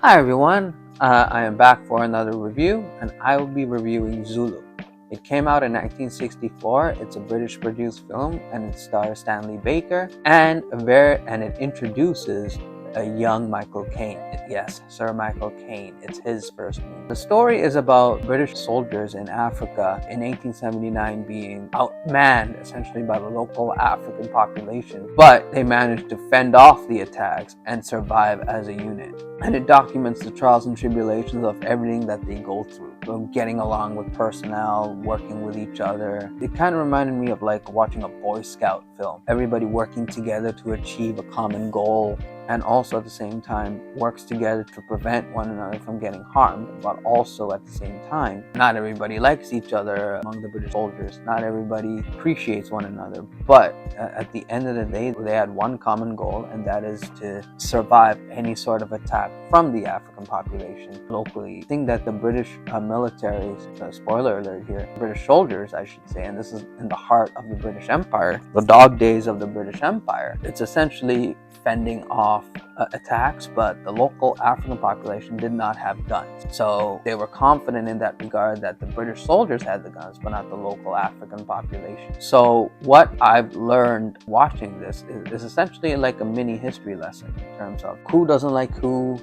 Hi everyone, I am back for another review and I will be reviewing Zulu. It came out in 1964, it's a British produced film and it stars Stanley Baker and it introduces a young Michael Caine. Yes, Sir Michael Caine, it's his first movie. The story is about British soldiers in Africa in 1879 being outmanned essentially by the local African population, but they managed to fend off the attacks and survive as a unit. And it documents the trials and tribulations of everything that they go through, from getting along with personnel, working with each other. It kind of reminded me of like watching a Boy Scout film. Everybody working together to achieve a common goal, and also at the same time works together to prevent one another from getting harmed, but also at the same time, not everybody likes each other among the British soldiers. Not everybody appreciates one another, but at the end of the day, they had one common goal, and that is to survive any sort of attack from the African population locally. I think that the British military, spoiler alert here, British soldiers I should say, and this is in the heart of the British Empire, the dog days of the British Empire, it's essentially fending off attacks, but the local African population did not have guns. So they were confident in that regard that the British soldiers had the guns, but not the local African population. So what I've learned watching this is essentially like a mini history lesson in terms of who doesn't like who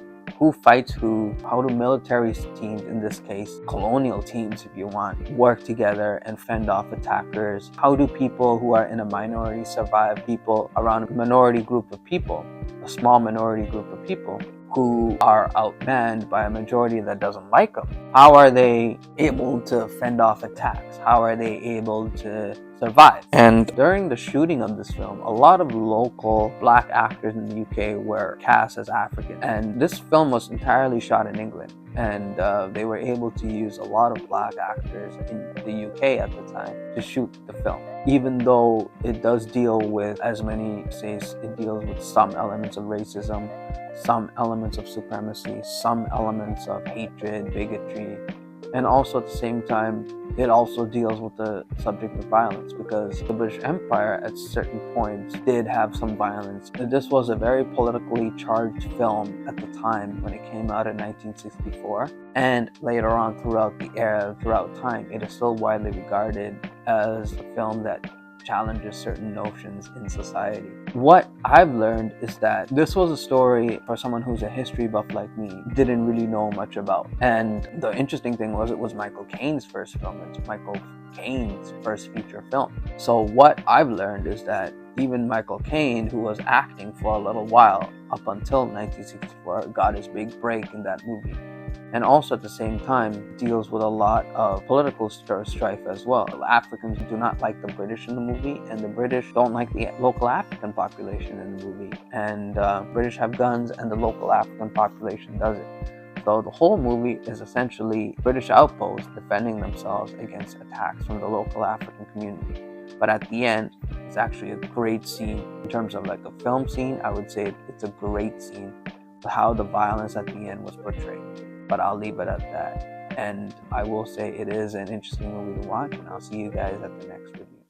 fights who, how do military teams, in this case colonial teams if you want, work together and fend off attackers. How do people who are in a minority survive people around a minority group of people, a small minority group of people who are outmanned by a majority that doesn't like them? How are they able to fend off attacks? How are they able to survive? And during the shooting of this film, a lot of local black actors in the UK were cast as African, and this film was entirely shot in England, and they were able to use a lot of black actors in the UK at the time to shoot the film. Even though it does deal with, as many say, it deals with some elements of racism, some elements of supremacy, some elements of hatred, bigotry, and also at the same time it also deals with the subject of violence, because the British Empire at certain points did have some violence. This was a very politically charged film at the time when it came out in 1964, and later on throughout time, it is still widely regarded as a film that challenges certain notions in society. What I've learned is that this was a story for someone who's a history buff like me didn't really know much about. And the interesting thing was, it was Michael Caine's first film. It's Michael Caine's first feature film. So what I've learned is that even Michael Caine, who was acting for a little while up until 1964, got his big break in that movie. And also at the same time deals with a lot of political strife as well. Africans do not like the British in the movie, and the British don't like the local African population in the movie. And British have guns and the local African population doesn't. So the whole movie is essentially British outposts defending themselves against attacks from the local African community. But at the end, it's actually a great scene. In terms of like a film scene, I would say it's a great scene for how the violence at the end was portrayed. But I'll leave it at that. And I will say it is an interesting movie to watch, and I'll see you guys at the next review.